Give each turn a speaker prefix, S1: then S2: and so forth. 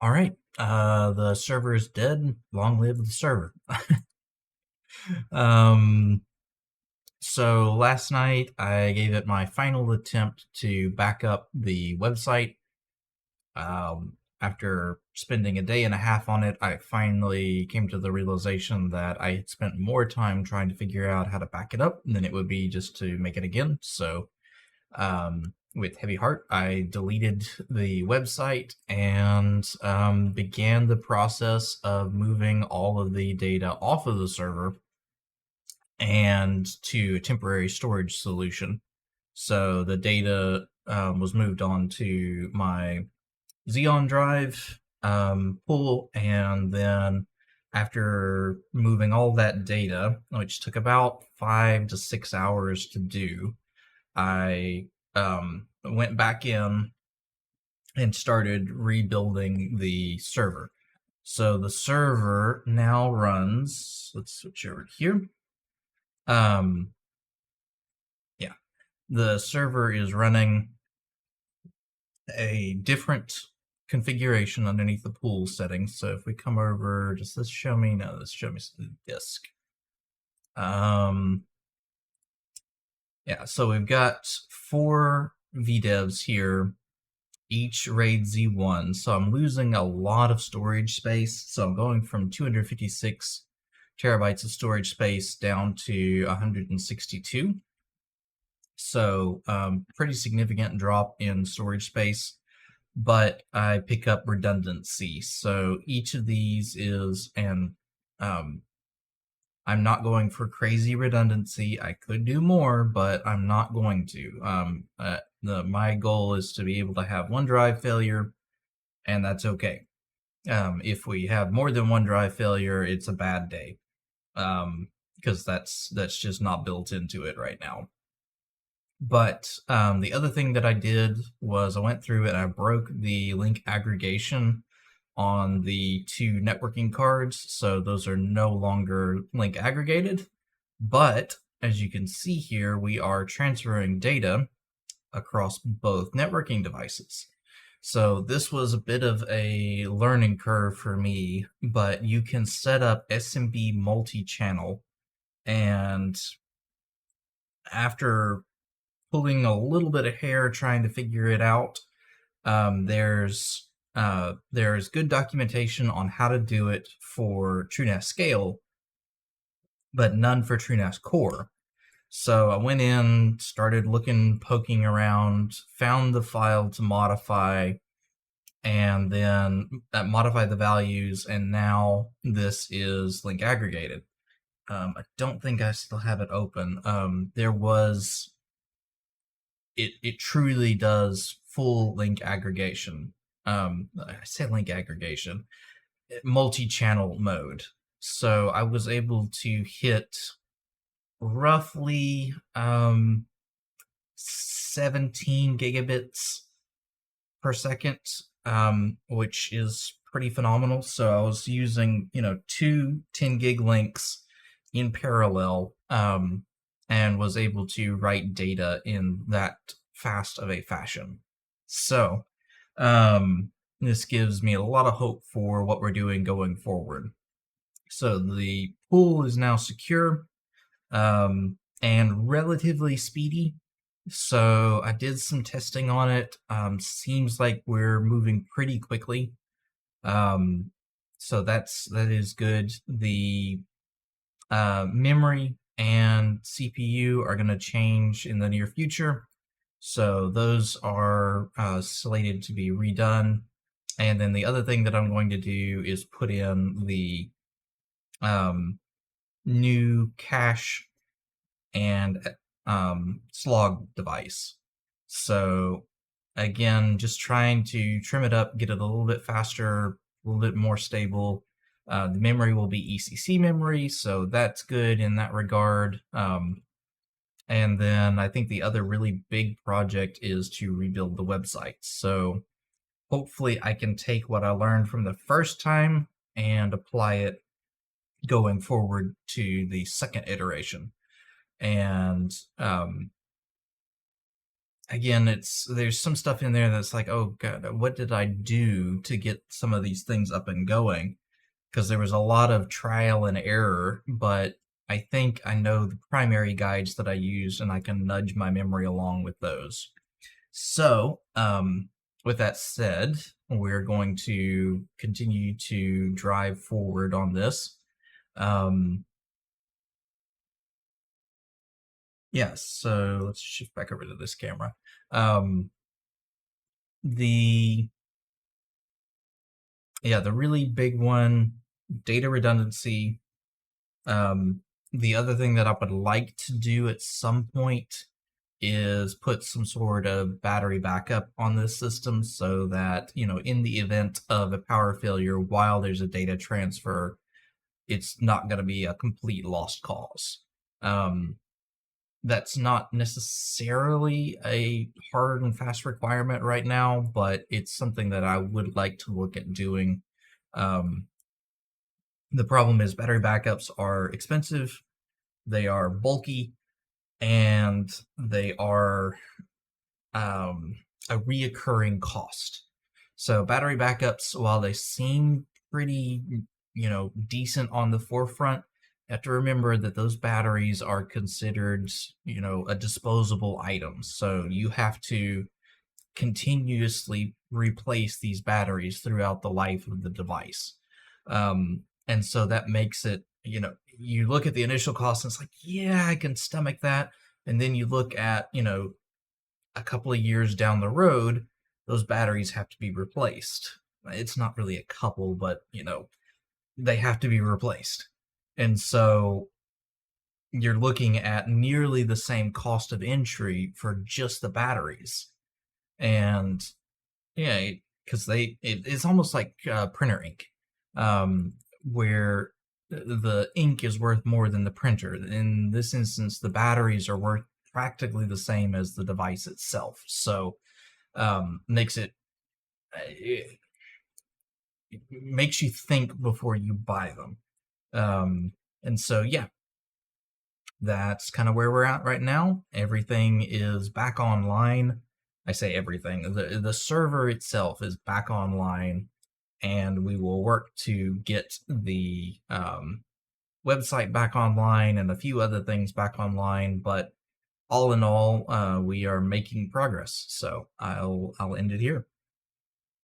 S1: All right. The server is dead. Long live the server. um, so last night I gave it my final attempt to back up the website. After spending a day and a half on it, I finally came to the realization that I had spent more time trying to figure out how to back it up than it would be just to make it again. So with heavy heart, I deleted the website and began the process of moving all of the data off of the server and to a temporary storage solution. So the data was moved on to my Xeon drive pool, and then after moving all that data, which took about 5 to 6 hours to do, I went back in and started rebuilding the server. So the server now runs, let's switch over here. Yeah, the server is running a different configuration underneath the pool settings. So if we come over, does this show me? No, this shows me the disk. Yeah, so we've got 4 VDEVs here, each RAID Z1. So I'm losing a lot of storage space. So I'm going from 256 terabytes of storage space down to 162. So pretty significant drop in storage space, but I pick up redundancy. So each of these is, and I'm not going for crazy redundancy. I could do more, but I'm not going to. My goal is to be able to have one drive failure, and that's okay. If we have more than one drive failure, it's a bad day, because that's just not built into it right now. But the other thing that I did was I went through and I broke the link aggregation on the 2 networking cards, so those are no longer link aggregated. But as you can see here, we are transferring data across both networking devices. So this was a bit of a learning curve for me, but you can set up SMB multi-channel, and after pulling a little bit of hair trying to figure it out, there's good documentation on how to do it for TrueNAS Scale, but none for TrueNAS Core. So I went in, started looking, poking around, found the file to modify, and then modify the values, and now this is link aggregated. I don't think I still have it open. It truly does full link aggregation. I say link aggregation, multi-channel mode. So I was able to hit roughly 17 gigabits per second, which is pretty phenomenal. So I was using, 2 10 gig links in parallel, and was able to write data in that fast of a fashion. So this gives me a lot of hope for what we're doing going forward. So the pool is now secure and relatively speedy. So I did some testing on it. Seems like we're moving pretty quickly. So that is good. The memory and CPU are going to change in the near future. So those are slated to be redone. And then the other thing that I'm going to do is put in the new cache and slog device. So again, just trying to trim it up, get it a little bit faster, a little bit more stable. The memory will be ECC memory, so that's good in that regard. And then I think the other really big project is to rebuild the website. So hopefully I can take what I learned from the first time and apply it going forward to the second iteration. And again, there's some stuff in there that's like, oh god, what did I do to get some of these things up and going? Because there was a lot of trial and error, but I think I know the primary guides that I used, and I can nudge my memory along with those. So, with that said, we're going to continue to drive forward on this. Yeah, so let's shift back over to this camera. Um, the the really big one, data redundancy. The other thing that I would like to do at some point is put some sort of battery backup on this system so that, in the event of a power failure while there's a data transfer, it's not going to be a complete lost cause. That's not necessarily a hard and fast requirement right now, but it's something that I would like to look at doing. The problem is battery backups are expensive, they are bulky, and they are a reoccurring cost. So battery backups, while they seem pretty, decent on the forefront, you have to remember that those batteries are considered, a disposable item. So you have to continuously replace these batteries throughout the life of the device. And so that makes it, you look at the initial cost and it's like, yeah, I can stomach that. And then you look at, a couple of years down the road, those batteries have to be replaced. It's not really a couple, but they have to be replaced. And so you're looking at nearly the same cost of entry for just the batteries. And yeah, because it's almost like printer ink, where the ink is worth more than the printer. In this instance, the batteries are worth practically the same as the device itself. So makes it makes you think before you buy them. And so yeah, that's kind of where we're at right now. Everything is back online. I say everything. The server itself is back online, and we will work to get the website back online and a few other things back online. But all in all, we are making progress. So I'll end it here.